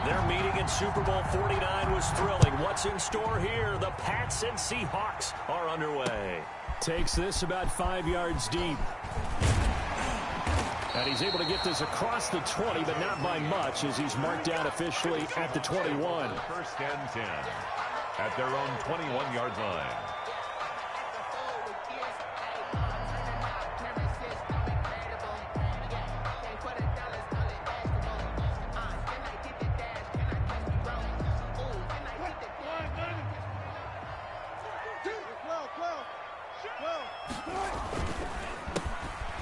Their meeting in Super Bowl 49 was thrilling. What's in store here? The Pats and Seahawks are underway. Takes this about 5 yards deep. And he's able to get this across the 20, but not by much, as he's marked down officially at the 21. First and 10 at their own 21-yard line.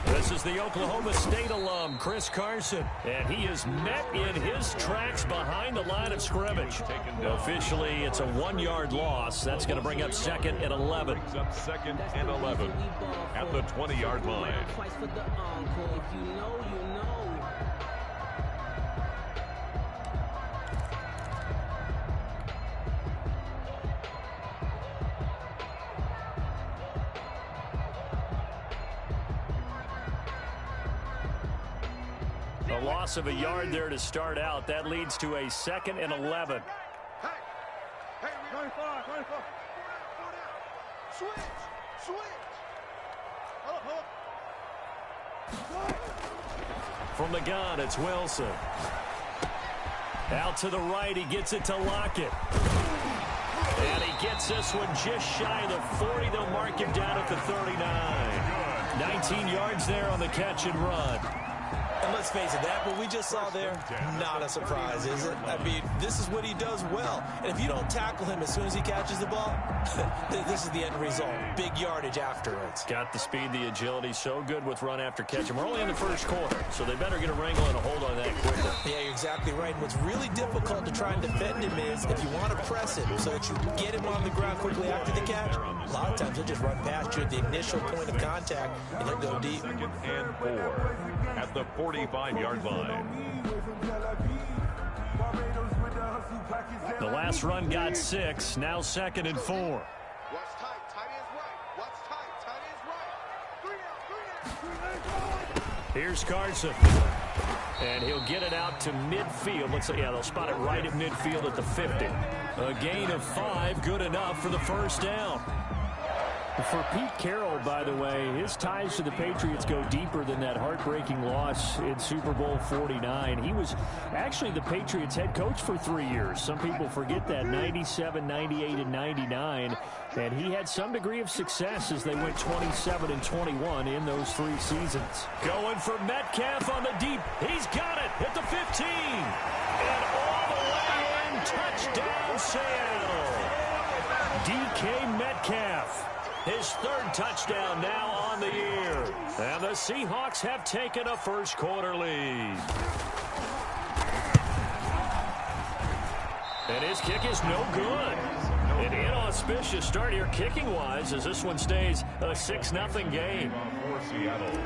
This is the Oklahoma State alum, Chris Carson, and he is met in his tracks behind the line of scrimmage. Officially, it's a 1-yard loss. That's going to bring up 2nd and 11. Brings up 2nd and 11 at the 20-yard line. A loss of a yard there to start out. That leads to a 2nd and 11. From the gun, it's Wilson. Out to the right, he gets it to Lockett. And he gets this one just shy of the 40. They'll mark him down at the 39. 19 yards there on the catch and run. And let's face it, that what we just saw there, not a surprise, is it? I mean, this is what he does well. And if you don't tackle him as soon as he catches the ball, this is the end result. Big yardage afterwards. Got the speed, the agility, so good with run after catch. And we're only in the first quarter, so they better get a wrangle and a hold on that quicker. Yeah, you're exactly right. And what's really difficult to try and defend him is if you want to press him so that you get him on the ground quickly after the catch, a lot of times he'll just run past you at the initial point of contact, and he'll go deep. 2nd and 4 at the 45-yard line. The last run got 6. Now 2nd and 4. Here's Carson. And he'll get it out to midfield. Let's say, yeah, they'll spot it right at midfield at the 50. A gain of 5, good enough for the first down. For Pete Carroll, by the way, his ties to the Patriots go deeper than that heartbreaking loss in Super Bowl 49. He was actually the Patriots head coach for 3 years. Some people forget that, 97, 98, and 99. And he had some degree of success as they went 27 and 21 in those 3 seasons. Going for Metcalf on the deep. He's got it at the 15. And all the way in, touchdown Seattle. DK Metcalf. His 3rd touchdown now on the year. And the Seahawks have taken a first quarter lead. And his kick is no good. An inauspicious start here kicking-wise as this one stays a 6-0 game. For Seattle.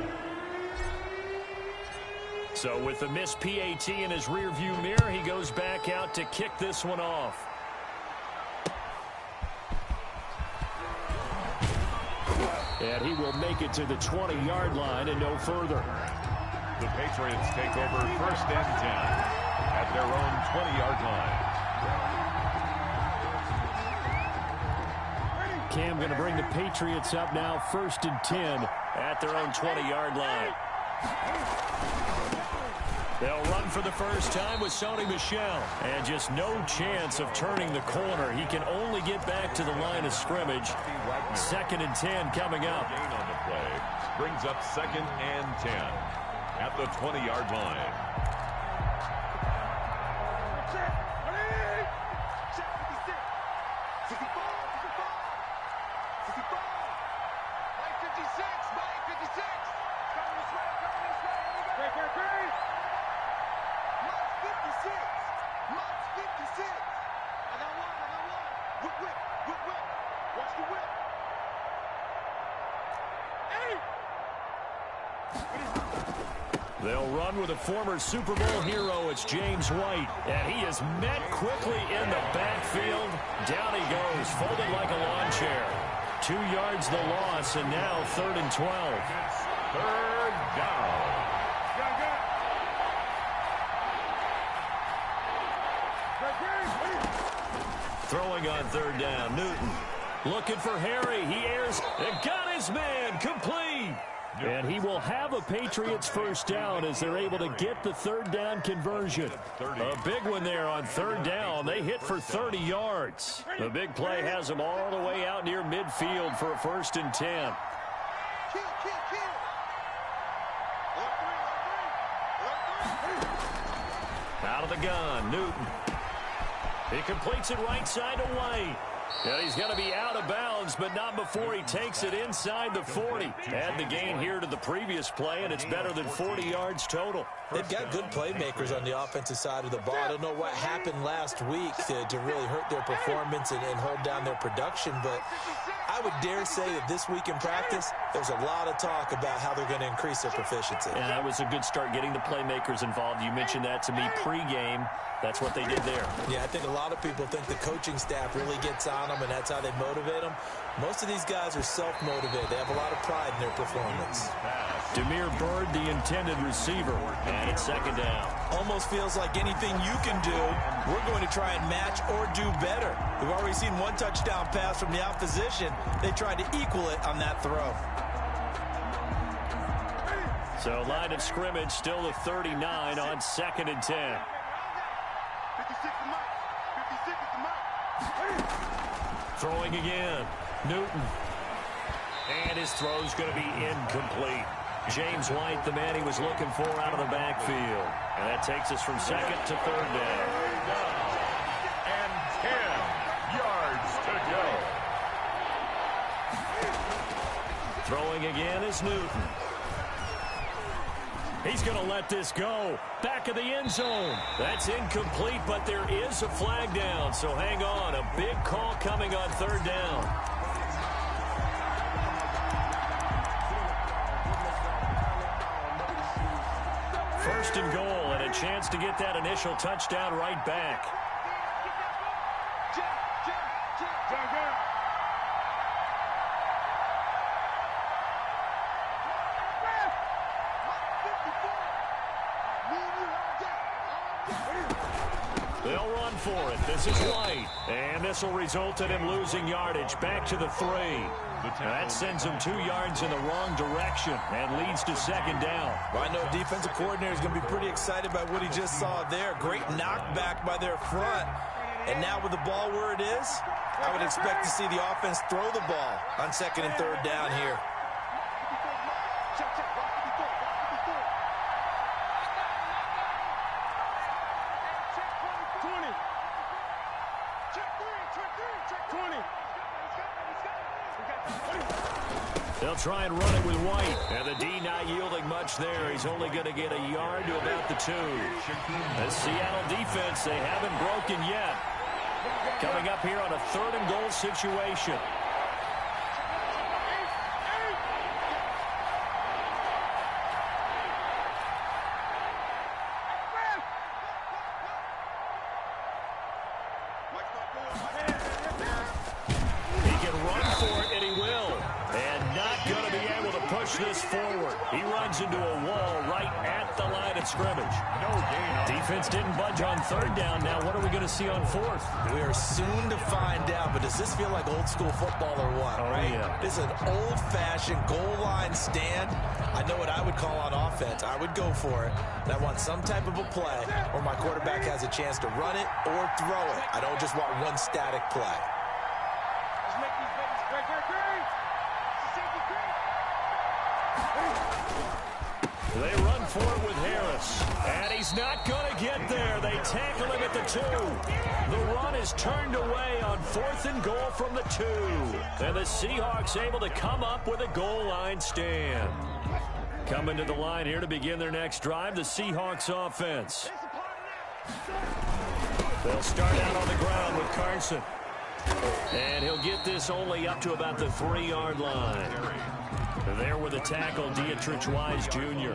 So with the missed PAT in his rearview mirror, he goes back out to kick this one off. And he will make it to the 20-yard line and no further. The Patriots take over 1st and 10 at their own 20-yard line. Cam going to bring the Patriots up now, 1st and 10 at their own 20-yard line. They'll run for the first time with Sony Michel. And just no chance of turning the corner. He can only get back to the line of scrimmage. 2nd and 10 coming up. Gain on the play brings up 2nd and 10 at the 20-yard line. They'll run with a former Super Bowl hero. It's James White. And he is met quickly in the backfield. Down he goes, folded like a lawn chair. 2 yards the loss, and now 3rd and 12. 3rd down. Throwing on third down, Newton. Looking for Harry. He airs and got his man complete. And he will have a Patriots first down as they're able to get the third down conversion. A big one there on third down. They hit for 30 yards. The big play has them all the way out near midfield for a 1st and 10. Out of the gun, Newton. He completes it right side to White. And he's going to be out of bounds, but not before he takes it inside the 40. Add the gain here to the previous play, and it's better than 40 yards total. They've got good playmakers on the offensive side of the ball. I don't know what happened last week to really hurt their performance and hold down their production, but I would dare say that this week in practice, there's a lot of talk about how they're going to increase their proficiency. And that was a good start getting the playmakers involved. You mentioned that to me pregame. That's what they did there. Yeah, I think a lot of people think the coaching staff really gets on them, and that's how they motivate them. Most of these guys are self-motivated. They have a lot of pride in their performance. Demir Bird, the intended receiver, and it's 2nd down. Almost feels like anything you can do, we're going to try and match or do better. We've already seen one touchdown pass from the opposition. They tried to equal it on that throw. So line of scrimmage still the 39 on 2nd and 10. Throwing again, Newton. And his throw's going to be incomplete. James White, the man he was looking for out of the backfield. And that takes us from 2nd to 3rd down. And 10 yards to go. Throwing again is Newton. He's going to let this go. Back of the end zone. That's incomplete, but there is a flag down. So hang on. A big call coming on 3rd down. First and goal, and a chance to get that initial touchdown right back. They'll run for it. This is White. And this will result in him losing yardage. Back to the 3. That sends him 2 yards in the wrong direction and leads to 2nd down. Well, I know defensive coordinator is going to be pretty excited by what he just saw there. Great knockback by their front. And now with the ball where it is, I would expect to see the offense throw the ball on 2nd and 3rd down here. They'll try and run it with White. And the D not yielding much there. He's only going to get a yard to about the 2. The Seattle defense, they haven't broken yet. Coming up here on a 3rd and goal situation. He can run for it, and he will. And not going to be able to push this forward. He runs into a wall right at the line of scrimmage. No gain. Defense didn't budge on 3rd down. Now what are we going to see on 4th? We are soon to find out, but does this feel like old school football or what? Oh, right? Yeah. This is an old-fashioned goal line stand. I know what I would call on offense. I would go for it. And I want some type of a play where my quarterback has a chance to run it or throw it. I don't just want one static play. They run for it with Harris. And he's not going to get there. They tackle him at the 2. The run is turned away on 4th and goal from the 2. And the Seahawks able to come up with a goal line stand. Coming to the line here to begin their next drive, the Seahawks offense. They'll start out on the ground with Carson. And he'll get this only up to about the 3-yard line. There with the tackle, Dietrich Wise Jr.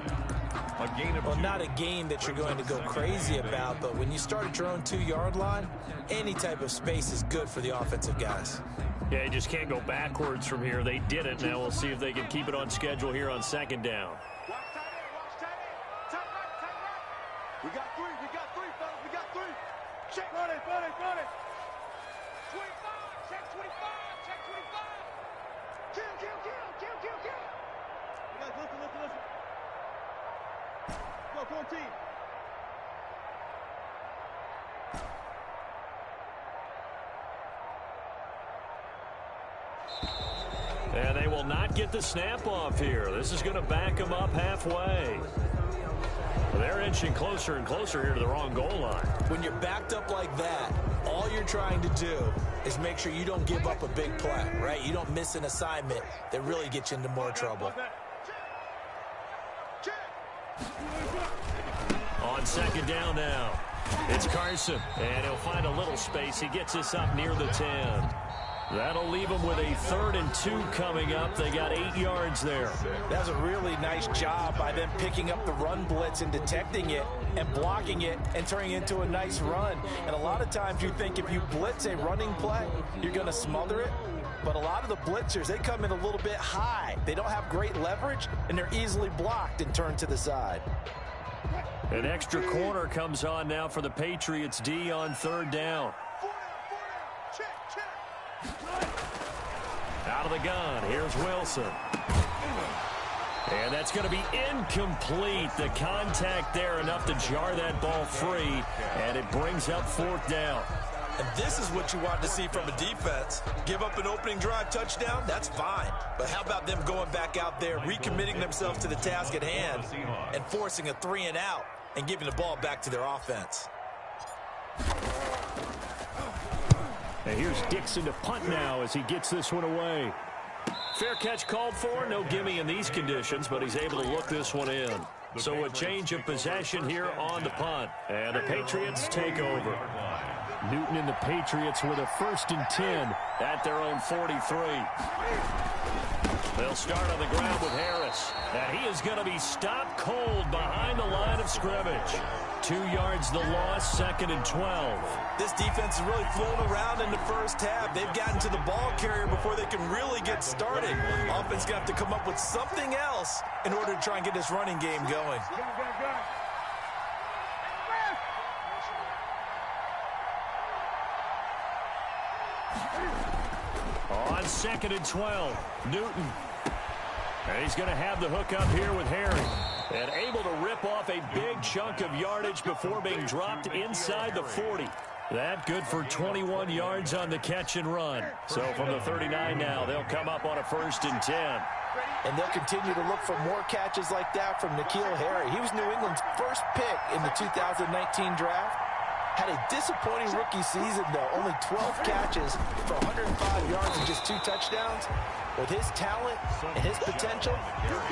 Well, not a gain that you're going to go crazy about, but when you start at your own 2-yard line, any type of space is good for the offensive guys. Yeah, you just can't go backwards from here. They did it. Now we'll see if they can keep it on schedule here on 2nd down. We got 3, fellas. We got 3. Check. Run it. 25. Check 25. Check 25. Kill. Guys, listen. Come on, team. And they will not get the snap off here. This is going to back them up halfway. They're inching closer and closer here to the wrong goal line. When you're backed up like that, all you're trying to do is make sure you don't give up a big play, right? You don't miss an assignment that really gets you into more trouble. On second down now, it's Carson, and he'll find a little space. He gets this up near the 10. That'll leave them with a 3rd and 2 coming up. They got 8 yards there. That was a really nice job by them picking up the run blitz and detecting it and blocking it and turning it into a nice run. And a lot of times you think if you blitz a running play, you're going to smother it. But a lot of the blitzers, they come in a little bit high. They don't have great leverage, and they're easily blocked and turned to the side. An extra corner comes on now for the Patriots D on 3rd down. Out of the gun, here's Wilson. And that's going to be incomplete. The contact there enough to jar that ball free, and it brings up 4th down. And this is what you want to see from a defense. Give up an opening drive touchdown, that's fine. But how about them going back out there, recommitting themselves to the task at hand, and forcing a 3 and out, and giving the ball back to their offense. And here's Dixon to punt now as he gets this one away. Fair catch called for. No gimme in these conditions, but he's able to look this one in. So a change of possession here on the punt. And the Patriots take over. Newton and the Patriots with a 1st and 10 at their own 43. They'll start on the ground with Harris. And he is going to be stopped cold behind the line of scrimmage. 2 yards the loss, 2nd and 12. This defense is really flown around in the first half. They've gotten to the ball carrier before they can really get started. Offense going to have to come up with something else in order to try and get this running game going. On 2nd and 12, Newton. And he's going to have the hook up here with Harry. And able to rip off a big chunk of yardage before being dropped inside the 40. That good for 21 yards on the catch and run. So from the 39 now, they'll come up on a 1st and 10. And they'll continue to look for more catches like that from N'Keal Harry. He was New England's first pick in the 2019 draft. Had a disappointing rookie season, though. Only 12 catches for 105 yards and just 2 touchdowns. With his talent and his potential,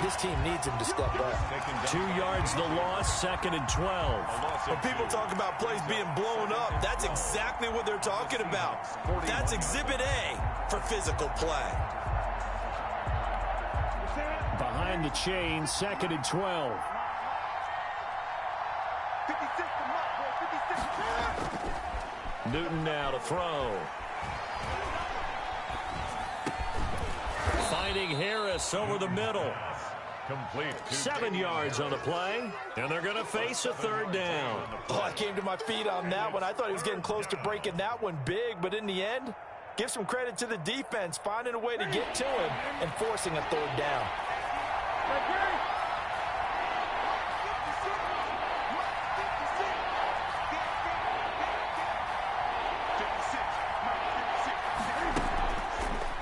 this team needs him to step up. 2 yards the loss, 2nd and 12. When people talk about plays being blown up, that's exactly what they're talking about. That's Exhibit A for physical play. behind the chain, 2nd and 12. Newton now to throw. Finding Harris over the middle. Complete. 7 yards on the play, and they're going to face a 3rd down. Oh, I came to my feet on that one. I thought he was getting close to breaking that one big, but in the end, give some credit to the defense, finding a way to get to him and forcing a 3rd down.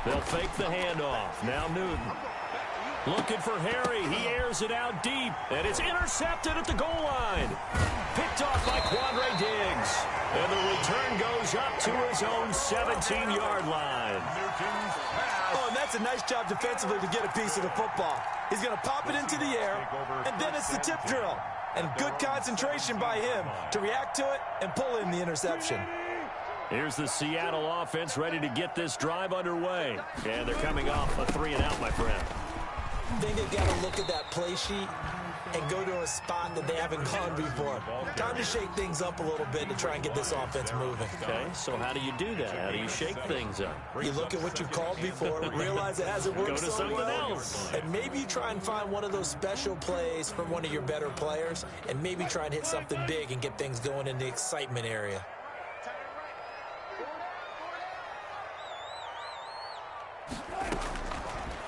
They'll fake the handoff. Now Newton. Looking for Harry. He airs it out deep, and it's intercepted at the goal line. Picked off by Quandre Diggs. And the return goes up to his own 17-yard line. Oh, and that's a nice job defensively to get a piece of the football. He's going to pop it into the air, and then it's the tip drill. And good concentration by him to react to it and pull in the interception. Here's the Seattle offense ready to get this drive underway. And they're coming off a 3-and-out, my friend. I think they've got to look at that play sheet and go to a spot that they haven't gone before. Time to shake things up a little bit to try and get this offense moving. Okay, so how do you do that? How do you shake things up? You look at what you've called before, realize it hasn't worked Go to so something well, else. and maybe you try and find one of those special plays from one of your better players, and maybe try and hit something big and get things going in the excitement area.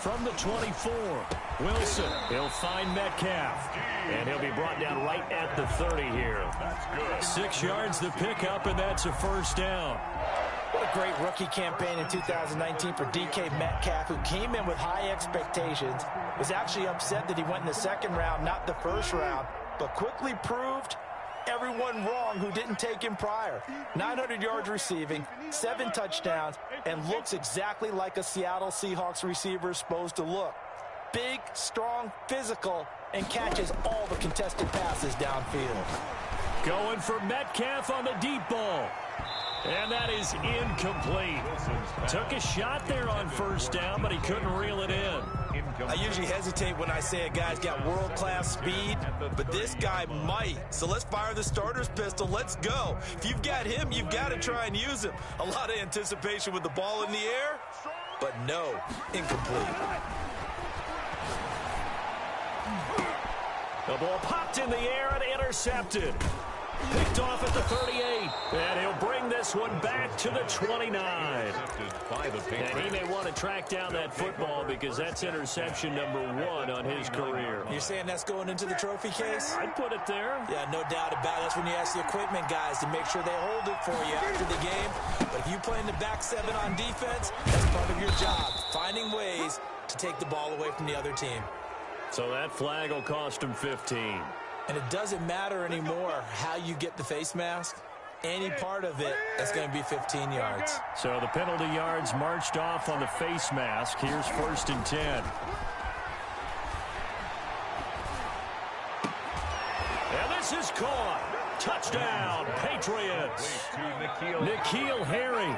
from the 24. Wilson, he'll find Metcalf. And he'll be brought down right at the 30 here. That's good. 6 yards to pick up, and that's a first down. What a great rookie campaign in 2019 for DK Metcalf, who came in with high expectations, was actually upset that he went in the second round, not the first round, but quickly proved everyone wrong who didn't take him prior. 900 yards receiving, 7 touchdowns, and looks exactly like a Seattle Seahawks receiver is supposed to look. Big, strong, physical, and catches all the contested passes downfield. Going for Metcalf on the deep ball. And that is incomplete. Took a shot there on first down, but he couldn't reel it in. I usually hesitate when I say a guy's got world-class speed, but this guy might. So let's fire the starter's pistol. Let's go. If you've got him, you've got to try and use him. A lot of anticipation with the ball in the air, but no, incomplete. The ball popped in the air and intercepted. Picked off at the 38. And he'll bring this one back to the 29. And he may want to track down that football because that's interception number 1 on his career. You're saying that's going into the trophy case? I'd put it there. Yeah, no doubt about it. That's when you ask the equipment guys to make sure they hold it for you after the game. But if you play in the back 7 on defense, that's part of your job, finding ways to take the ball away from the other team. So that flag will cost him 15. And it doesn't matter anymore how you get the face mask. Any part of it, that's going to be 15 yards. So the penalty yards marched off on the face mask. Here's 1st and 10. And this is caught. Touchdown, Patriots. N'Keal Harry,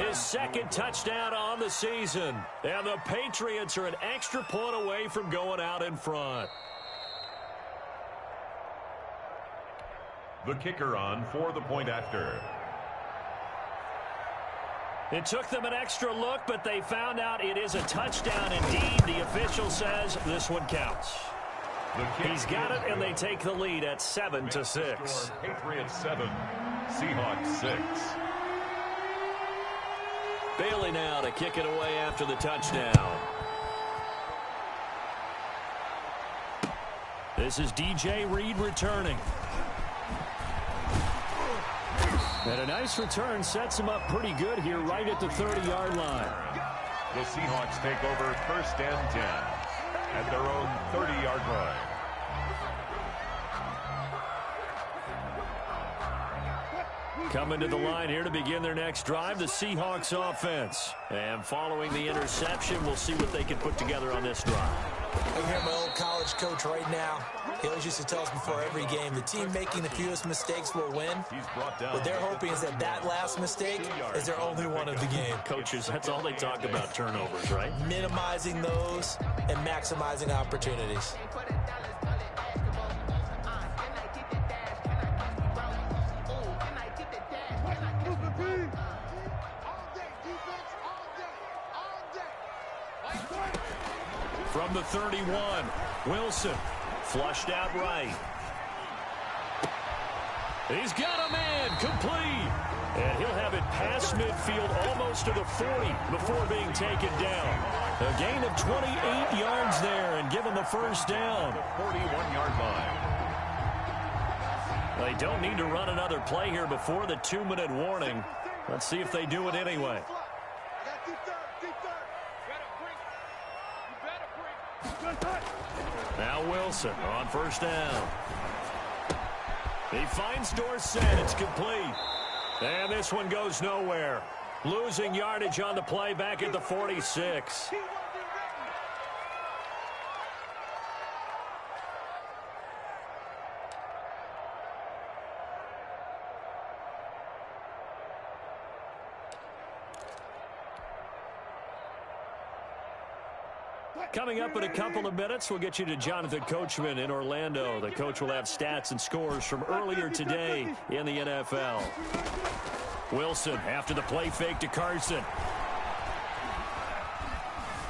his 2nd touchdown on the season. And the Patriots are an extra point away from going out in front. The kicker on for the point after. It took them an extra look, but they found out it is a touchdown indeed. The official says this one counts. He's got it, and they take the lead at 7-6. Patriots 7, Seahawks 6. Bailey now to kick it away after the touchdown. This is DJ Reed returning. And a nice return sets him up pretty good here right at the 30-yard line. The Seahawks take over 1st and 10 at their own 30-yard line. Coming to the line here to begin their next drive, the Seahawks offense. And following the interception, we'll see what they can put together on this drive. I hear my old college coach right now. He always used to tell us before every game, the team making the fewest mistakes will win. What they're hoping is that that last mistake is their only one of the game. Coaches, that's all they talk about, turnovers, right? Minimizing those and maximizing opportunities. From the 31, Wilson flushed out right. He's got a man, complete. And he'll have it past midfield almost to the 40 before being taken down. A gain of 28 yards there and given the first down. 41-yard line. They don't need to run another play here before the 2-minute warning. Let's see if they do it anyway. Now Wilson on first down. He finds Dorsett. It's complete. And this one goes nowhere. Losing yardage on the play back at the 46. Coming up in a couple of minutes, we'll get you to Jonathan Coachman in Orlando. The coach will have stats and scores from earlier today in the NFL. Wilson after the play fake to Carson.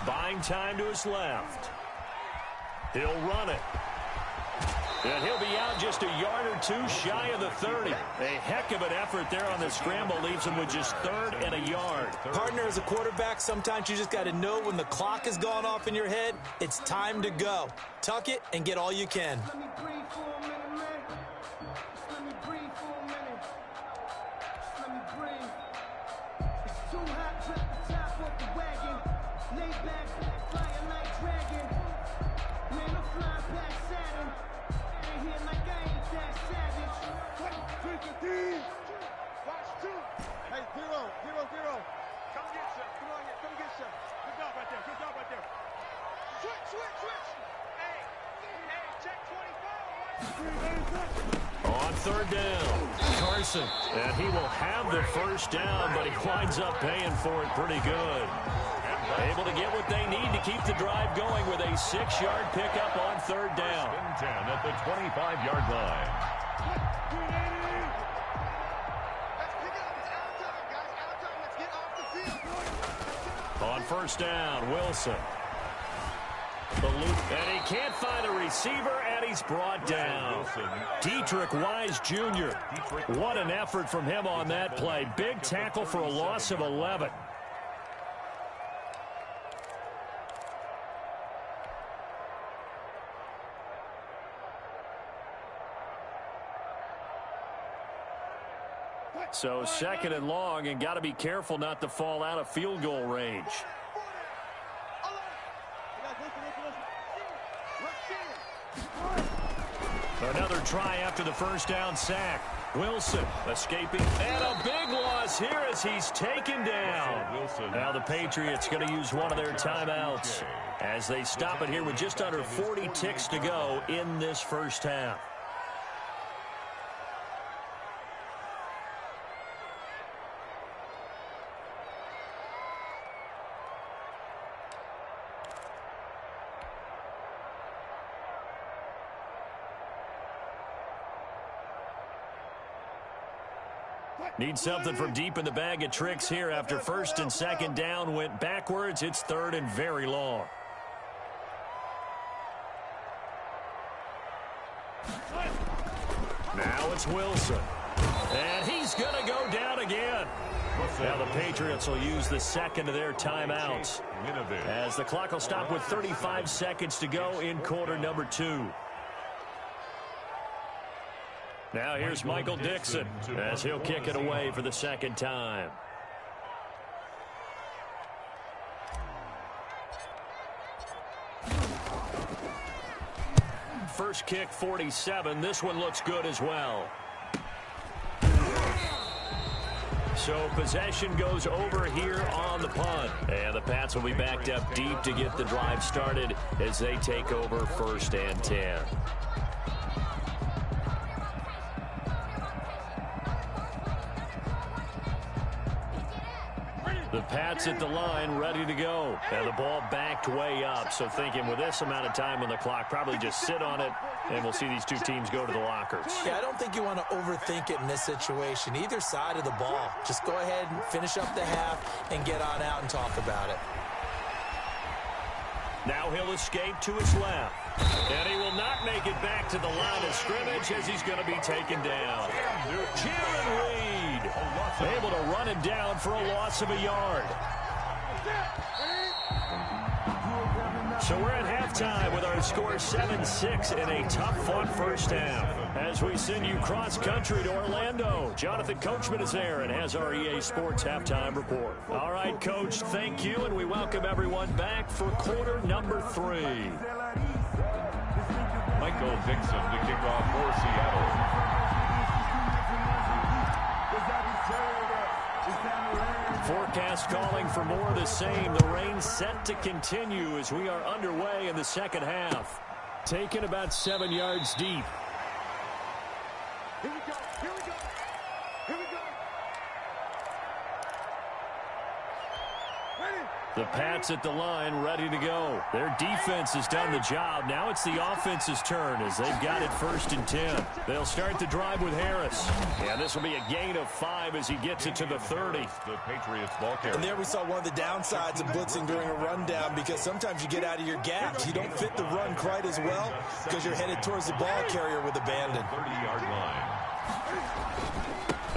Buying time to his left. He'll run it. And he'll be out just a yard or two shy of the 30. A heck of an effort there on the scramble. Leaves him with just 3rd and a yard. Partner, as a quarterback, sometimes you just got to know when the clock has gone off in your head, it's time to go. Tuck it and get all you can. Let me breathe for a minute, man. Just let me breathe for a minute. Just let me breathe. It's too hot to the top of the wagon. Lay back, flying like dragon. Man, I'm flying past Saturn. Ain't here like I ain't that savage. 3-15. Watch 2. Hey, 0. Come get some. Come on here. Come get some. Good job right there. Good job right there. Switch. Hey, check 25. On 3rd down, Carson. And he will have the first down, but he winds up paying for it pretty good. Able to get what they need to keep the drive going with a 6-yard pickup on 3rd down. 10 at the 25-yard line. On 1st down, Wilson. The loop, and he can't find a receiver, and he's brought down. Dietrich Wise Jr. What an effort from him on that play. Big tackle for a loss of 11. So 2nd and long, and got to be careful not to fall out of field goal range. Another try after the 1st down sack. Wilson escaping, and a big loss here as he's taken down. Now the Patriots going to use one of their timeouts as they stop it here with just under 40 ticks to go in this 1st half. Need something from deep in the bag of tricks here after 1st and 2nd down went backwards. It's 3rd and very long. Now it's Wilson. And he's going to go down again. Now the Patriots will use the 2nd of their timeouts as the clock will stop with 35 seconds to go in quarter number 2. Now here's Michael Dixon as he'll kick it away for the 2nd time. First kick, 47. This one looks good as well. So possession goes over here on the punt. And the Pats will be backed up deep to get the drive started as they take over 1st and 10. The Pats at the line, ready to go. And the ball backed way up. So thinking with this amount of time on the clock, probably just sit on it, and we'll see these two teams go to the lockers. Yeah, I don't think you want to overthink it in this situation. Either side of the ball. Just go ahead and finish up the half and get on out and talk about it. Now he'll escape to his left. And he will not make it back to the line of scrimmage as he's going to be taken down. Jaron Reed able to run it down for a loss of a yard. So we're at halftime with our score 7-6 in a tough-fought 1st half. As we send you cross-country to Orlando, Jonathan Coachman is there and has our EA Sports halftime report. All right, Coach, thank you, and we welcome everyone back for quarter number 3. Michael Dixon to kick off for Seattle. Forecast calling for more of the same. The rain set to continue as we are underway in the 2nd half. Taken about 7 yards deep. Here we go. Here we go. Here we go. Ready? The Pats at the line, ready to go. Their defense has done the job. Now it's the offense's turn as they've got it 1st and 10. They'll start the drive with Harris. And this will be a gain of 5 as he gets it to the 30. The Patriots ball carrier. And there we saw one of the downsides of blitzing during a rundown, because sometimes you get out of your gaps. You don't fit the run quite as well because you're headed towards the ball carrier with abandon. 30-yard line.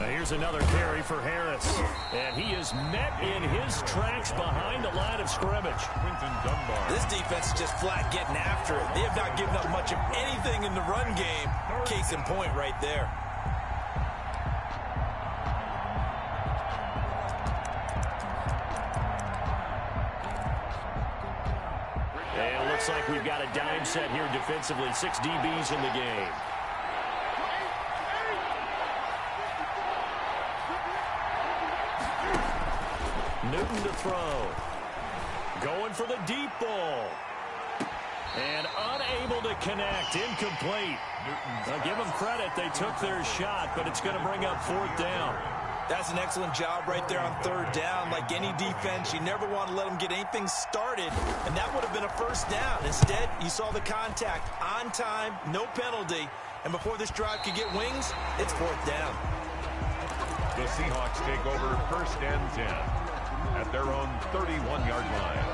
Here's another carry for Harris. And he is met in his tracks behind the line of scrimmage. Quinton Dunbar. This defense is just flat getting after it. They have not given up much of anything in the run game. Case in point right there. And it looks like we've got a dime set here defensively. 6 DBs in the game. Newton to throw. Going for the deep ball. And unable to connect. Incomplete. Now give them credit. They took their shot, but it's going to bring up 4th down. That's an excellent job right there on 3rd down. Like any defense, you never want to let them get anything started, and that would have been a 1st down. Instead, you saw the contact on time, no penalty, and before this drive could get wings, it's 4th down. The Seahawks take over 1st and 10 at their own 31-yard line.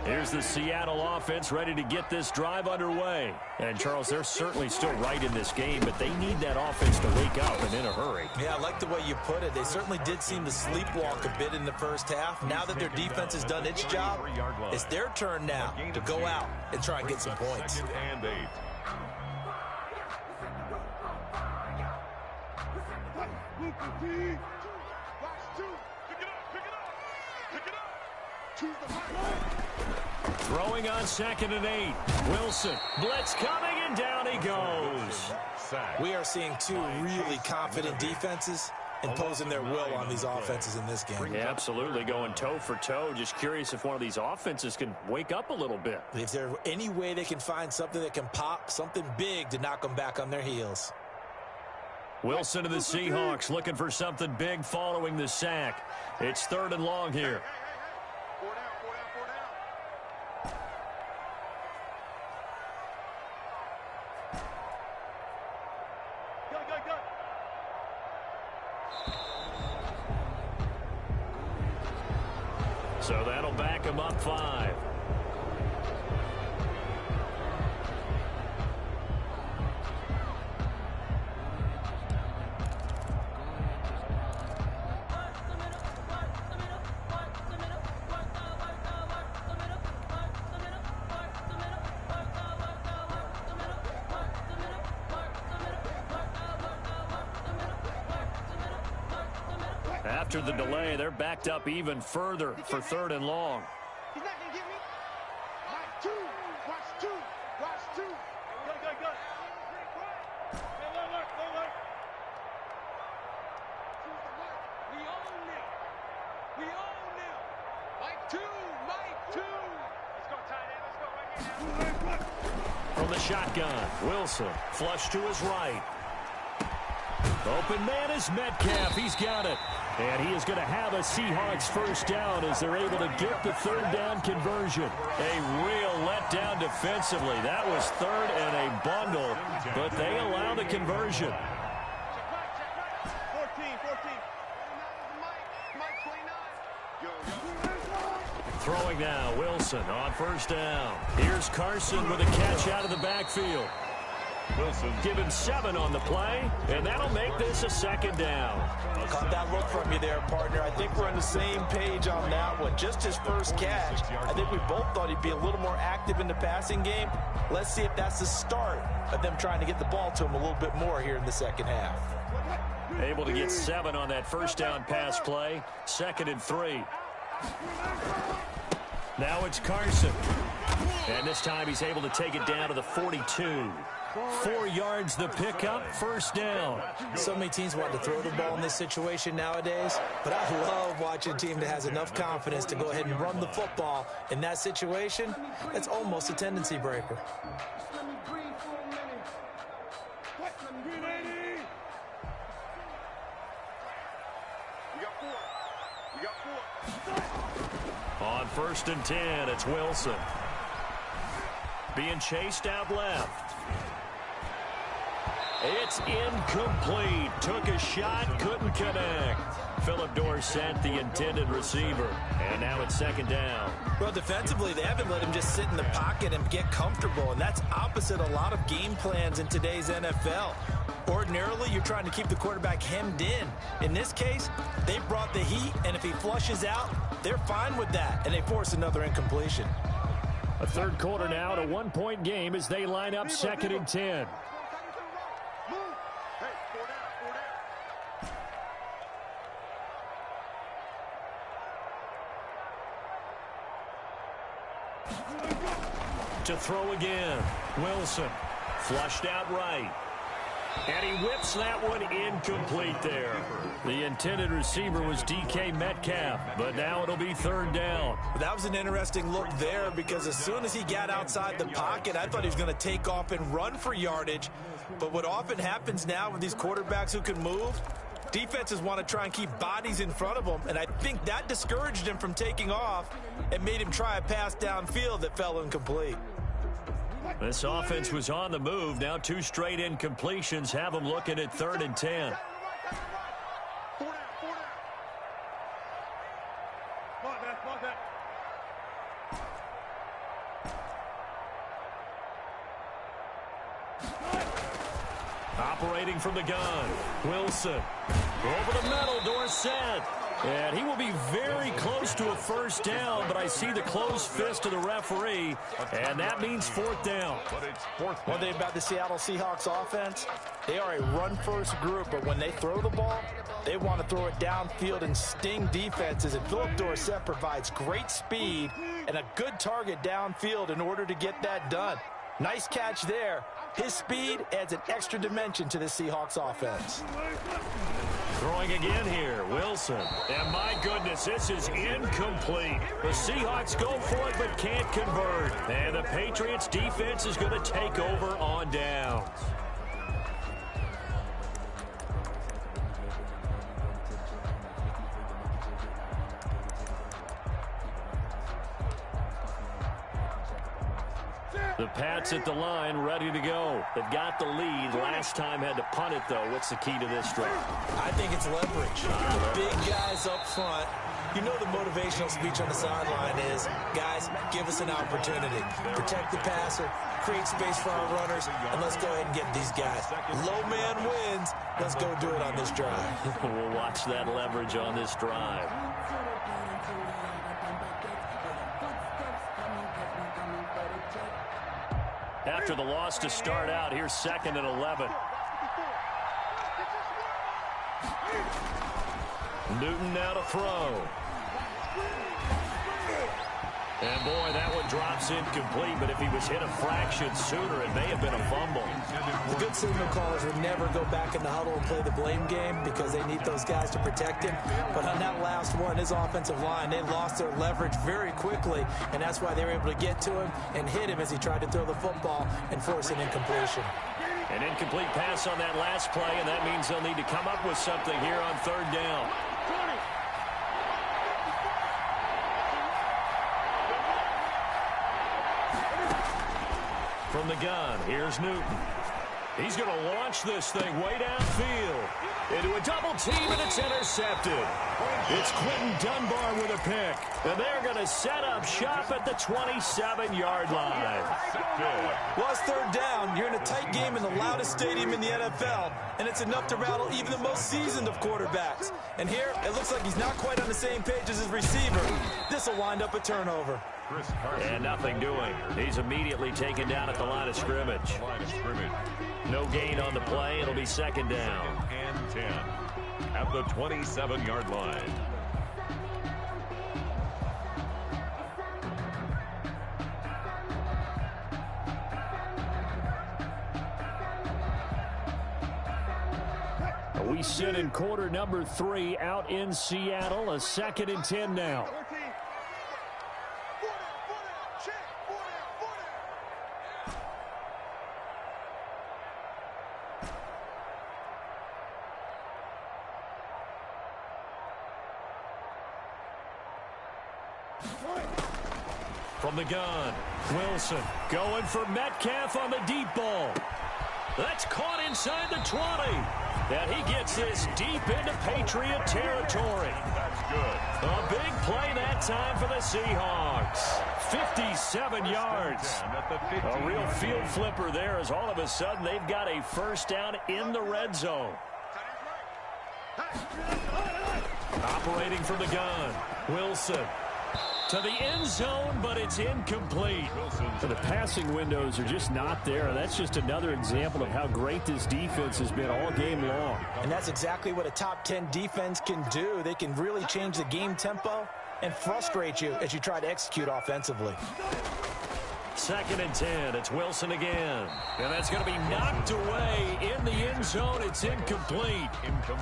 Here's the Seattle offense ready to get this drive underway. And, Charles, they're certainly still right in this game, but they need that offense to wake up and in a hurry. Yeah, I like the way you put it. They certainly did seem to sleepwalk a bit in the 1st half. Now that their defense has done its job, it's their turn now to go out and try and get some points. 2nd and 8. Throwing on 2nd and 8. Wilson. Blitz coming, and down he goes. We are seeing 2 really confident defenses imposing their will on these offenses in this game. Yeah, absolutely, going toe for toe. Just curious if one of these offenses can wake up a little bit. If there's any way they can find something that can pop, something big to knock them back on their heels. Wilson to the Seahawks looking for something big following the sack. It's 3rd and long here. So that'll back him up 5. After the delay, they're backed up even further for 3rd and long. He's not going to get me. Watch 2. Watch 2. Watch 2. Go. Look. We own them. Mike 2. Let's go, tight end. Let's go right here now. From the shotgun, Wilson flush to his right. Open man is Metcalf. He's got it. And he is going to have a Seahawks 1st down as they're able to get the 3rd down conversion. A real letdown defensively. That was 3rd and a bundle, but they allow the conversion. 14. Throwing now, Wilson on 1st down. Here's Carson with a catch out of the backfield. Wilson. Give him 7 on the play, and that'll make this a 2nd down. Caught that look from you there, partner. I think we're on the same page on that one. Just his first catch. I think we both thought he'd be a little more active in the passing game. Let's see if that's the start of them trying to get the ball to him a little bit more here in the 2nd half. Able to get 7 on that 1st down pass play. 2nd and 3. Now it's Carson. And this time he's able to take it down to the 42. 4 yards the pickup, 1st down. So many teams want to throw the ball in this situation nowadays, but I love watching a team that has enough confidence to go ahead and run the football. In that situation, that's almost a tendency breaker. Let me breathe for a minute. Let me breathe. 1st and 10. It's Wilson. Being chased out left. It's incomplete. Took a shot, couldn't connect. Philip Dorsett, the intended receiver. And now it's 2nd down. Well, defensively, they haven't let him just sit in the pocket and get comfortable, and that's opposite a lot of game plans in today's NFL. Ordinarily, you're trying to keep the quarterback hemmed in. In this case, they brought the heat, and if he flushes out, they're fine with that, and they force another incompletion. A 3rd quarter now, at a 1-point game as they line up 2nd and 10. To throw again. Wilson flushed out right. And he whips that one incomplete there. The intended receiver was DK Metcalf, but now it'll be 3rd down. That was an interesting look there because as soon as he got outside the pocket, I thought he was going to take off and run for yardage. But what often happens now with these quarterbacks who can move, defenses want to try and keep bodies in front of them, and I think that discouraged him from taking off and made him try a pass downfield that fell incomplete. This offense was on the move. Now 2 straight incompletions have them looking at 3rd and 10. Operating from the gun. Wilson. Over the middle, Dorsett. And he will be very close to a 1st down, but I see the closed fist of the referee, and that means 4th down. One thing about the Seattle Seahawks offense, they are a run-first group, but when they throw the ball, they want to throw it downfield and sting defenses, and Philip Dorsett provides great speed and a good target downfield in order to get that done. Nice catch there. His speed adds an extra dimension to the Seahawks offense. Throwing again here, Wilson. And my goodness, this is incomplete. The Seahawks go for it but can't convert. And the Patriots defense is going to take over on downs. The Pats at the line, ready to go. They've got the lead. Last time had to punt it, though. What's the key to this drive? I think it's leverage. The big guys up front. You know the motivational speech on the sideline is, guys, give us an opportunity. Protect the passer, create space for our runners, and let's go ahead and get these guys. Low man wins. Let's go do it on this drive. We'll watch that leverage on this drive. After the loss to start out, here's 2nd and 11. Newton now to throw. And boy, that one drops incomplete, but if he was hit a fraction sooner, it may have been a fumble. The good signal callers would never go back in the huddle and play the blame game because they need those guys to protect him. But on that last one, his offensive line, they lost their leverage very quickly, and that's why they were able to get to him and hit him as he tried to throw the football and force an incompletion. An incomplete pass on that last play, and that means they'll need to come up with something here on 3rd down. From the gun, here's Newton. He's going to launch this thing way downfield into a double team, and it's intercepted. It's Quentin Dunbar with a pick, and they're going to set up shop at the 27-yard line. Well, it's 3rd down. You're in a tight game in the loudest stadium in the NFL, and it's enough to rattle even the most seasoned of quarterbacks. And here, it looks like he's not quite on the same page as his receiver. This will wind up a turnover. And nothing doing. He's immediately taken down at the line of scrimmage. No gain on the play. It'll be 2nd down. And 10 at the 27-yard line. We sit in quarter number 3 out in Seattle. A 2nd and 10 now. From the gun, Wilson going for Metcalf on the deep ball. That's caught inside the 20. And he gets this deep into Patriot territory. That's good. A big play that time for the Seahawks. 57 yards. A real field flipper there as all of a sudden they've got a first down in the red zone. Operating from the gun, Wilson. To the end zone, but it's incomplete. So the passing windows are just not there. That's just another example of how great this defense has been all game long. And that's exactly what a top 10 defense can do. They can really change the game tempo and frustrate you as you try to execute offensively. 2nd and 10. It's Wilson again. And that's going to be knocked away in the end zone. It's incomplete.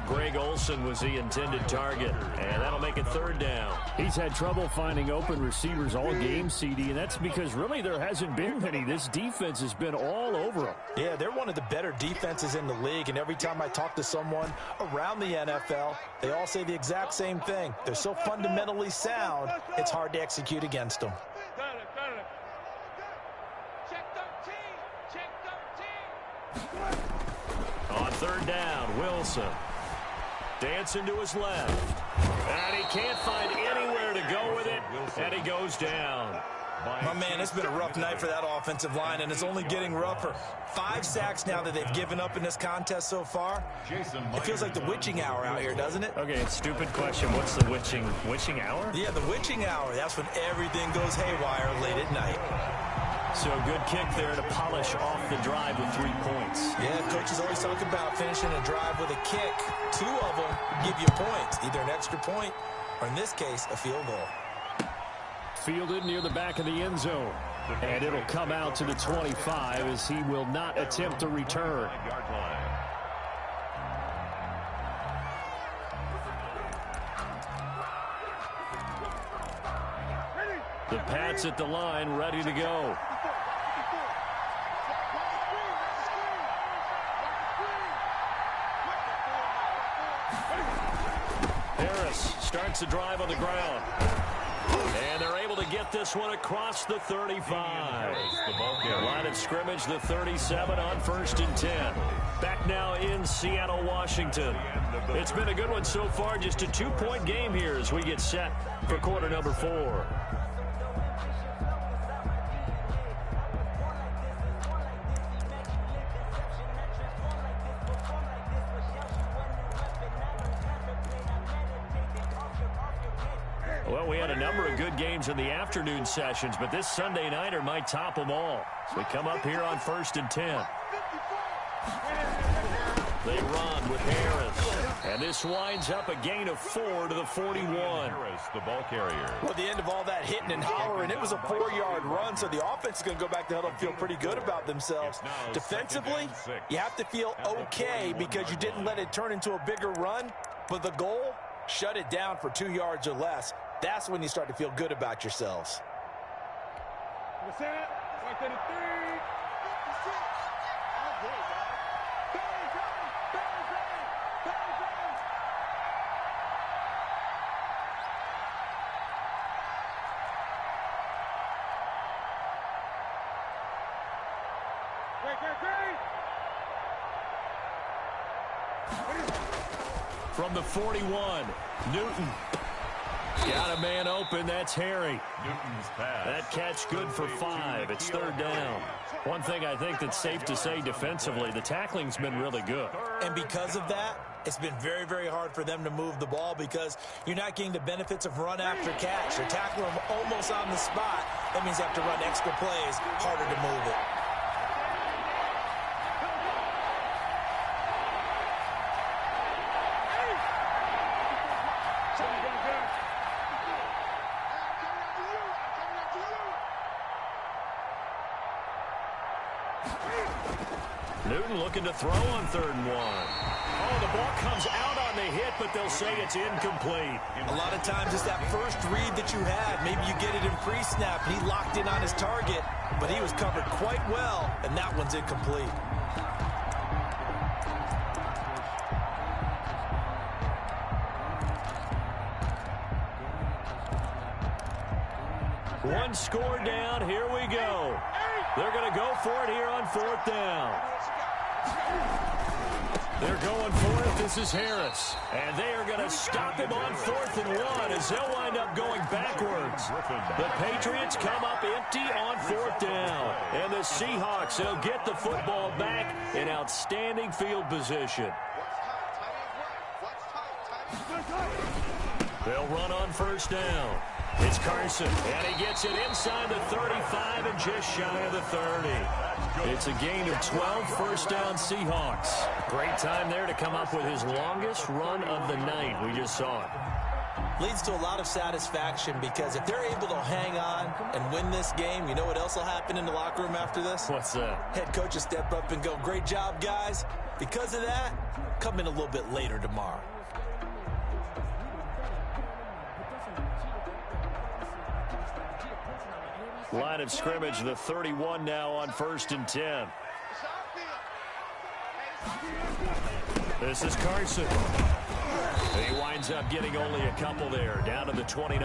Greg Olsen was the intended target. And that'll make it 3rd down. He's had trouble finding open receivers all game, CD, and that's because really there hasn't been many. This defense has been all over them. Yeah, they're one of the better defenses in the league, and every time I talk to someone around the NFL, they all say the exact same thing. They're so fundamentally sound, it's hard to execute against them. On 3rd down, Wilson. Dancing to his left. And he can't find anywhere to go with it. And he goes down. My man, it's been a rough night for that offensive line, and it's only getting rougher. 5 sacks now that they've given up in this contest so far. It feels like the witching hour out here, doesn't it? Okay, stupid question. What's the witching hour? Yeah, the witching hour. That's when everything goes haywire late at night. So good kick there to polish off the drive with 3 points. Yeah, coaches always talk about finishing a drive with a kick. 2 of them give you points, either an extra point or, in this case, a field goal. Fielded near the back of the end zone. And it'll come out to the 25 as he will not attempt to return. The Pats at the line, ready to go. Harris starts the drive on the ground. And they're able to get this one across the 35. The line of scrimmage, the 37 on 1st and 10. Back now in Seattle, Washington. It's been a good one so far. Just a 2-point game here as we get set for quarter number 4. Well, we had a number of good games in the afternoon sessions, but this Sunday nighter might top them all. So we come up here on 1st and 10. They run with Harris. And this winds up a gain of 4 to the 41. Harris, the ball carrier. Well, the end of all that hitting and hollering, it was a 4-yard run, so the offense is going to go back to huddle and feel pretty good about themselves. Defensively, you have to feel okay because you didn't let it turn into a bigger run, but the goal, shut it down for 2 yards or less. That's when you start to feel good about yourselves. From the 41, Newton. Got a man open. That's Harry. Newton's pass. That catch good for 5. It's 3rd down. One thing I think that's safe to say defensively, the tackling's been really good. And because of that, it's been very, very hard for them to move the ball because you're not getting the benefits of run after catch. You're tackling them almost on the spot. That means you have to run extra plays, harder to move it. Newton looking to throw on 3rd and 1. Oh, the ball comes out on the hit, but they'll say it's incomplete. A lot of times it's that first read that you had. Maybe you get it in pre-snap, and he locked in on his target, but he was covered quite well, and that one's incomplete. One score down. Here we go. They're going to go for it here on 4th down. They're going for it. This is Harris. And they are going to stop him on 4th and 1 as they'll wind up going backwards. The Patriots come up empty on 4th down. And the Seahawks, they'll get the football back in outstanding field position. They'll run on 1st down. It's Carson, and he gets it inside the 35 and just shy of the 30. It's a gain of 12, 1st down Seahawks. Great time there to come up with his longest run of the night. We just saw it. Leads to a lot of satisfaction because if they're able to hang on and win this game, you know what else will happen in the locker room after this? What's that? Head coach will step up and go, great job, guys. Because of that, come in a little bit later tomorrow. Line of scrimmage, the 31 now on 1st and 10. This is Carson. He winds up getting only a couple there, down to the 29.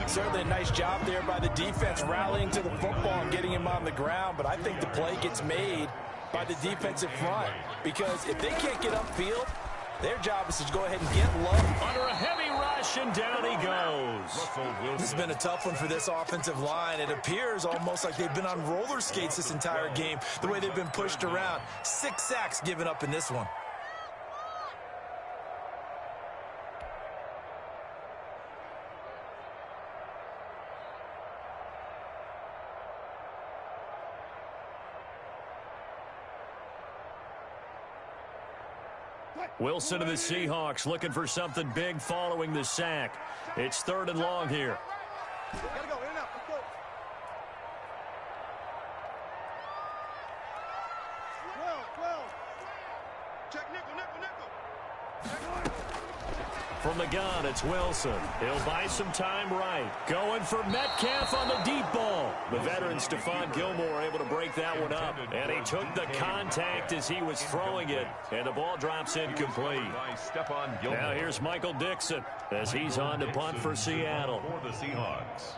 Certainly a nice job there by the defense, rallying to the football and getting him on the ground. But I think the play gets made by the defensive front because if they can't get upfield, their job is to go ahead and get low. Under a heavy rush, and down he goes. This has been a tough one for this offensive line. It appears almost like they've been on roller skates this entire game, the way they've been pushed around. 6 sacks given up in this one. Wilson and the Seahawks looking for something big following the sack. It's 3rd and long here. Gotta go, in and out, let's go. Well. Check nickel. From the gun, it's Wilson. He'll buy some time right. Going for Metcalf on the deep ball. The veteran Stephon Gilmore able to break that one up. And he took the contact as he was throwing it. And the ball drops incomplete. Now here's Michael Dixon as he's on to punt for Seattle. For the Seahawks.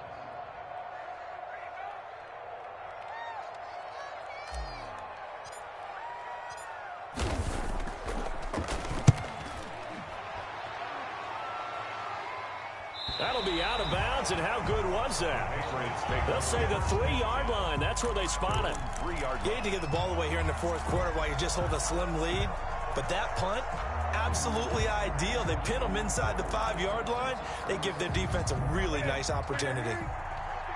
That'll be out of bounds, and how good was that? They'll say the 3-yard line. That's where they spot it. 3-yard. You need to get the ball away here in the 4th quarter while you just hold a slim lead. But that punt, absolutely ideal. They pin them inside the 5-yard line. They give their defense a really nice opportunity.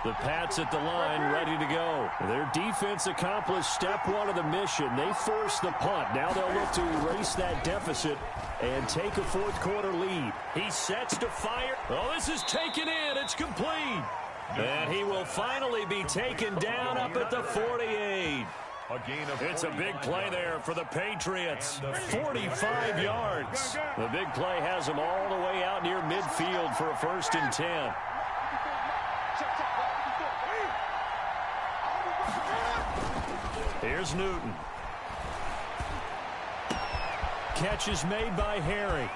The Pats at the line, ready to go. Their defense accomplished step 1 of the mission. They forced the punt. Now they'll look to erase that deficit and take a 4th quarter lead. He sets to fire. Oh, this is taken in. It's complete. And he will finally be taken down up at the 48. It's a big play there for the Patriots. 45 yards. The big play has them all the way out near midfield for a 1st and 10. Here's Newton. Catch is made by Harry.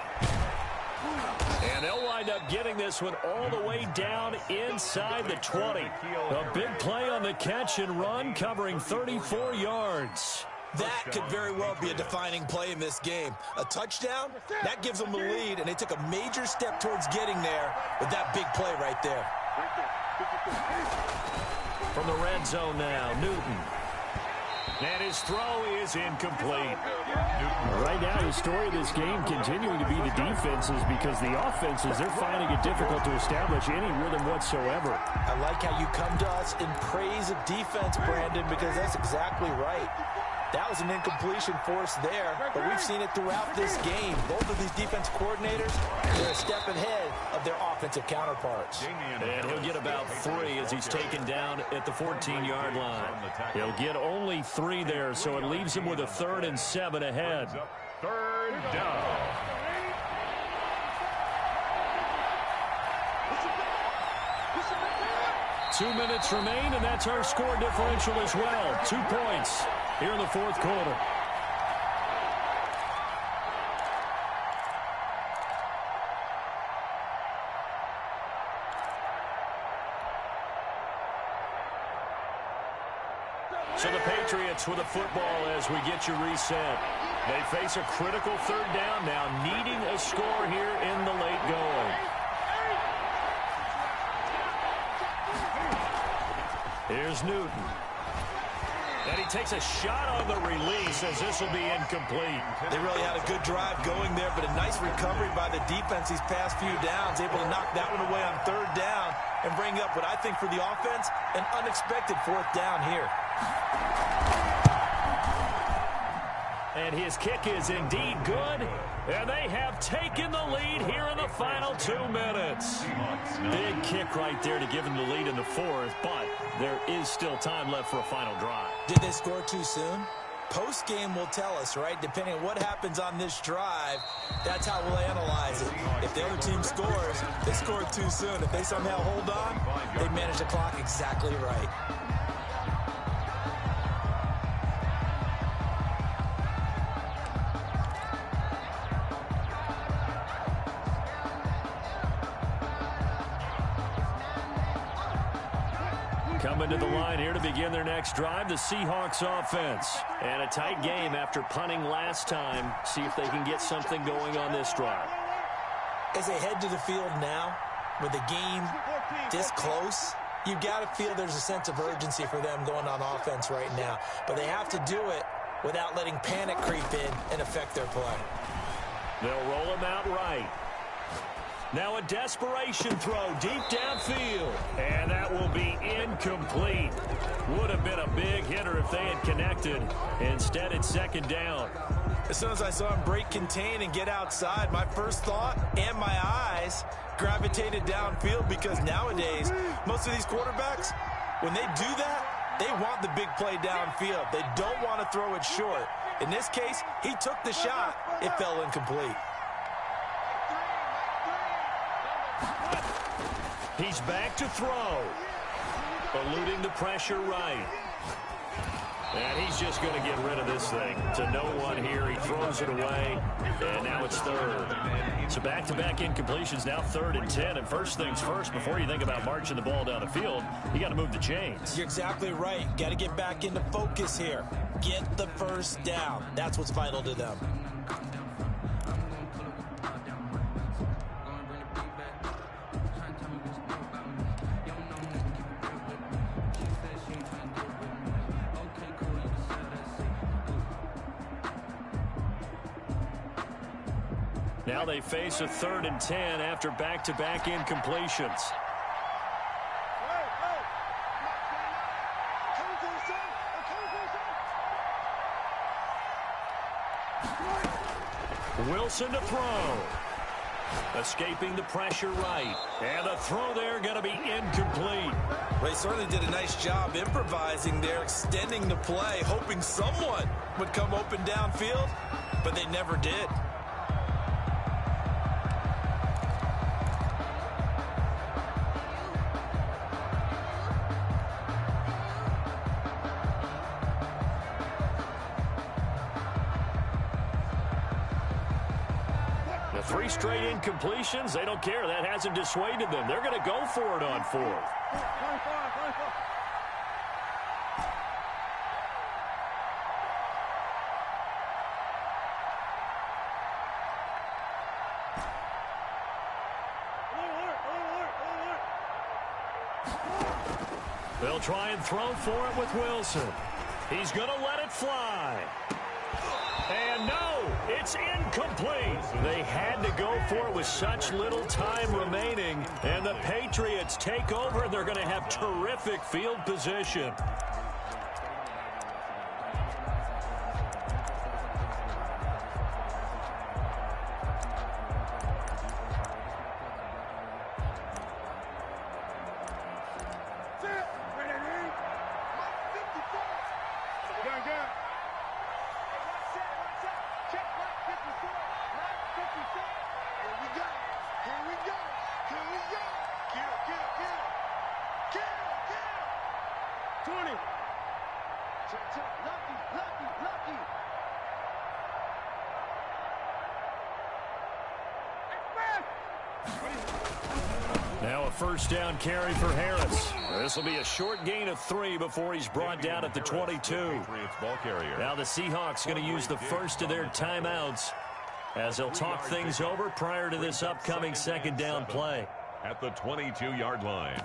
And they'll wind up getting this one all the way down inside the 20. A big play on the catch and run, covering 34 yards. That could very well be a defining play in this game. A touchdown, that gives them the lead, and they took a major step towards getting there with that big play right there. From the red zone now, Newton. And his throw is incomplete. Right now, the story of this game continuing to be the defenses because the offenses, they're finding it difficult to establish any rhythm whatsoever. I like how you come to us in praise of defense, Brandon, because that's exactly right. That was an incompletion force there, but we've seen it throughout this game. Both of these defense coordinators, they're a step ahead of their offensive counterparts. And he'll get about 3 as he's taken down at the 14-yard line. He'll get only 3 there, so it leaves him with a 3rd and 7 ahead. 3rd down. Two minutes remain, and that's our score differential as well. 2 points here in the 4th quarter. Patriots with a football as we get you reset. They face a critical third down now, needing a score here in the late going. Here's Newton. And he takes a shot on the release as this will be incomplete. They really had a good drive going there, but a nice recovery by the defense these past few downs, able to knock that one away on third down and bring up what I think for the offense, an unexpected fourth down here. And his kick is indeed good, and they have taken the lead here in the final 2 minutes. Big kick right there to give them the lead in the fourth, but there is still time left for a final drive. Did they score too soon? Post-game will tell us, right? Depending on what happens on this drive, that's how we'll analyze it. If the other team scores, they scored too soon. If they somehow hold on, they manage the clock exactly right. Coming to the line here to begin their next drive, the Seahawks offense. And a tight game after punting last time. See if they can get something going on this drive. As they head to the field now, with the game this close, you've got to feel there's a sense of urgency for them going on offense right now. But they have to do it without letting panic creep in and affect their play. They'll roll him out right. Now a desperation throw deep downfield. And that will be incomplete. Would have been a big hitter if they had connected. Instead, it's second down. As soon as I saw him break contain and get outside, my first thought and my eyes gravitated downfield, because nowadays, most of these quarterbacks, when they do that, they want the big play downfield. They don't want to throw it short. In this case, he took the shot. It fell incomplete. He's back to throw. Eluding the pressure right. And he's just going to get rid of this thing to no one here. He throws it away, and now it's third. So back-to-back incompletions, now 3rd and 10. And first things first, before you think about marching the ball down the field, you got to move the chains. You're exactly right. Got to get back into focus here. Get the first down. That's what's vital to them. Now they face a 3rd and 10 after back-to-back incompletions. Wilson to throw. Escaping the pressure right. And the throw there going to be incomplete. They certainly did a nice job improvising there, extending the play, hoping someone would come open downfield, but they never did. The 3 straight incompletions, they don't care. That hasn't dissuaded them. They're going to go for it on 4th. They'll try and throw for it with Wilson. He's going to let it fly. And no, it's incomplete. They had to go for it with such little time remaining. And the Patriots take over. They're going to have terrific field position. first down carry for Harris. This will be a short gain of 3 before he's brought down at the 22. Now the Seahawks going to use the first of their timeouts as they'll talk things over prior to this upcoming second down play. At the 22-yard line.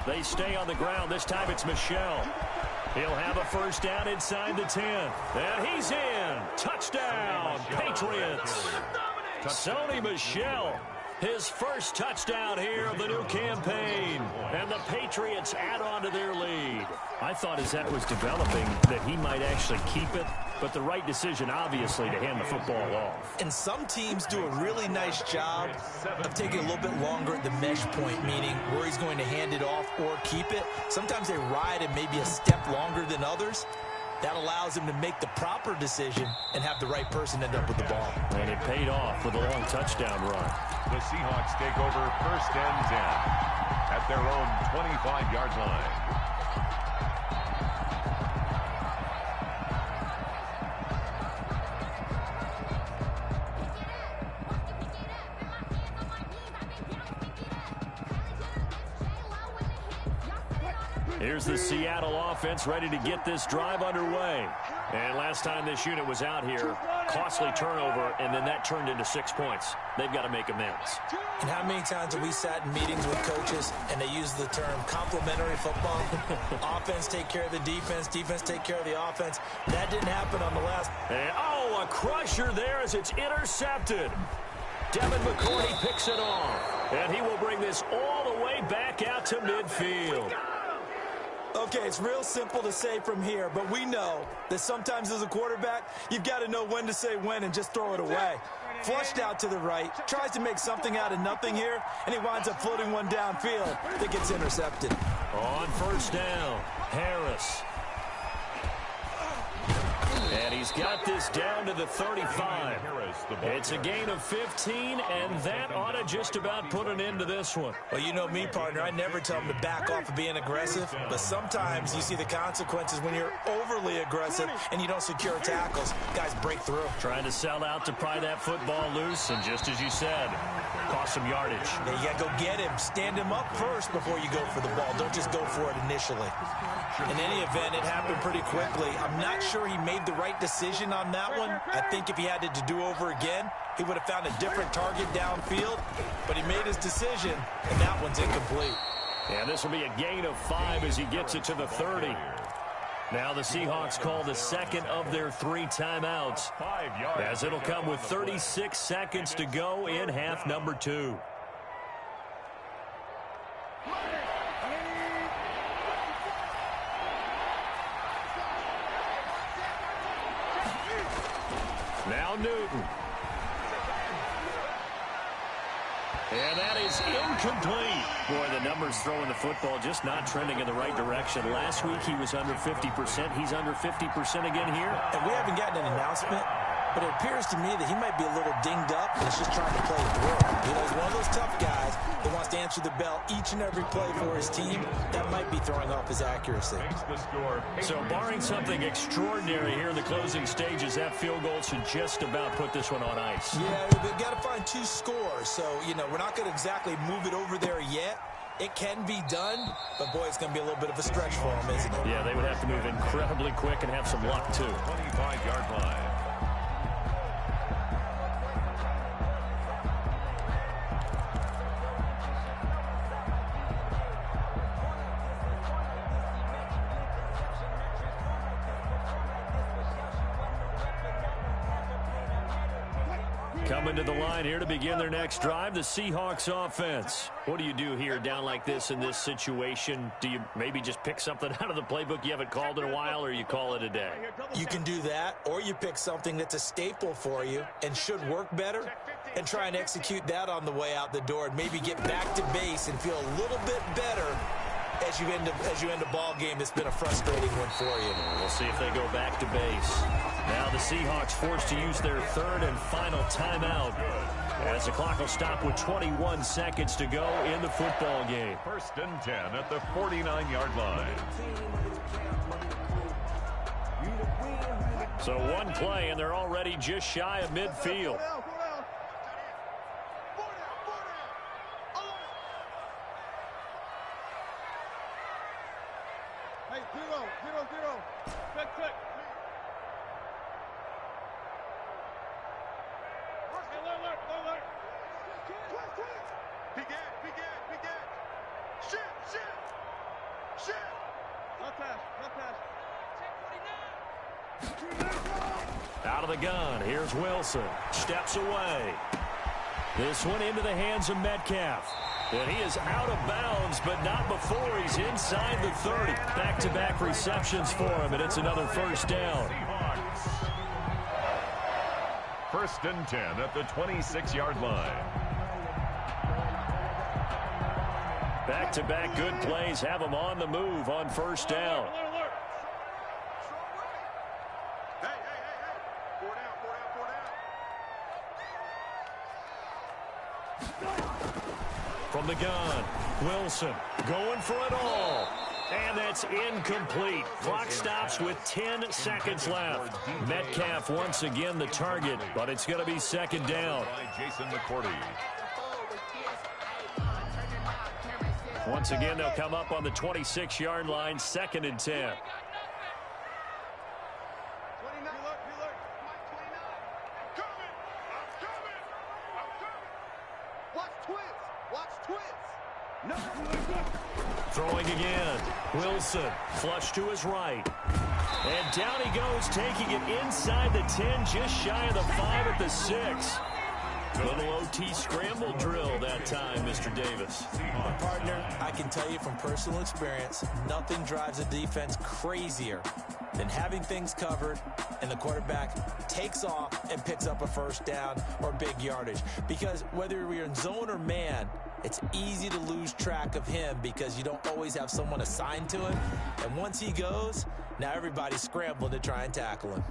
They stay on the ground. This time it's Michel. He'll have a first down inside the 10. And he's in. Touchdown, Patriots. Sony Michel, his first touchdown here of the new campaign. And the Patriots add on to their lead. I thought as that was developing that he might actually keep it, but the right decision, obviously, to hand the football off. And some teams do a really nice job of taking a little bit longer at the mesh point, meaning where he's going to hand it off or keep it. Sometimes they ride it maybe a step longer than others. That allows him to make the proper decision and have the right person end up with the ball. And it paid off with a long touchdown run. The Seahawks take over first and 10 at their own 25-yard line. Here's the Seattle offense ready to get this drive underway. And last time this unit was out here, costly turnover, and then that turned into 6 points. They've got to make amends. And how many times have we sat in meetings with coaches and they use the term complementary football? Offense take care of the defense, defense take care of the offense. That didn't happen on the last. And, oh, a crusher there as it's intercepted. Devin McCourty picks it off. And he will bring this all the way back out to midfield. Okay, it's real simple to say from here, but we know that sometimes as a quarterback, you've got to know when to say when and just throw it away. Flushed out to the right, tries to make something out of nothing here, and he winds up floating one downfield that gets intercepted. On first down, Harris. And he's got this down to the 35. It's a gain of 15, and that ought to just about put an end to this one. Well, you know me, partner. I never tell them to back off of being aggressive, but sometimes you see the consequences when you're overly aggressive and you don't secure tackles. Guys break through. Trying to sell out to pry that football loose, and just as you said, cost some yardage. Yeah, you got to go get him. Stand him up first before you go for the ball. Don't just go for it initially. In any event, it happened pretty quickly. I'm not sure he made the right decision on that one. I think if he had it to do over again, he would have found a different target downfield, but he made his decision, and that one's incomplete. And this will be a gain of 5 as he gets it to the 30. Now the Seahawks call the second of their 3 timeouts, as it'll come with 36 seconds to go in half number 2. Now Newton. And that is incomplete. Boy, the numbers throwing the football just not trending in the right direction. Last week he was under 50%. He's under 50% again here. And we haven't gotten an announcement, but it appears to me that he might be a little dinged up and is just trying to play it through. You know, he's one of those tough guys that wants to answer the bell each and every play for his team. That might be throwing off his accuracy. So barring something extraordinary here in the closing stages, that field goal should just about put this one on ice. Yeah, we've got to find 2 scores. So, you know, we're not going to exactly move it over there yet. It can be done, but boy, it's going to be a little bit of a stretch for him, isn't it? Yeah, they would have to move incredibly quick and have some luck, too. 25-yard line. Coming to the line here to begin their next drive, the Seahawks offense. What do you do here down like this in this situation? Do you maybe just pick something out of the playbook you haven't called in a while, or you call it a day? You can do that, or you pick something that's a staple for you and should work better and try and execute that on the way out the door and maybe get back to base and feel a little bit better as you end a ball game that's been a frustrating one for you. We'll see if they go back to base. Now the Seahawks forced to use their third and final timeout as the clock will stop with 21 seconds to go in the football game. 1st and 10 at the 49-yard line. So one play, and they're already just shy of midfield. Hey, zero. Check. Alert. Big edge. Shit. Left pass. Out of the gun, here's Wilson. Steps away. This one into the hands of Metcalf. And he is out of bounds, but not before he's inside the 30. Back-to-back receptions for him, and it's another first down. 1st and 10 at the 26-yard line. Back-to-back good plays have him on the move on first down. From the gun, Wilson going for it all. And that's incomplete. Clock stops with 10 seconds left. Metcalf once again the target, but it's going to be second down. Jason McCourty. Once again, they'll come up on the 26-yard line, 2nd and 10. Throwing again. Wilson, flush to his right. And down he goes, taking it inside the 10, just shy of the 5 at the 6. Little OT scramble drill that time, Mr. Davis. Partner, I can tell you from personal experience, nothing drives a defense crazier than having things covered and the quarterback takes off and picks up a first down or big yardage. Because whether you're in zone or man, it's easy to lose track of him because you don't always have someone assigned to him. And once he goes, now everybody's scrambling to try and tackle him.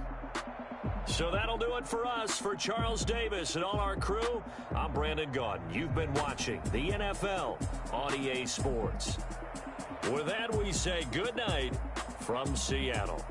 So that'll do it for us. For Charles Davis and all our crew, I'm Brandon Gaudin. You've been watching the NFL on EA Sports. With that, we say good night from Seattle.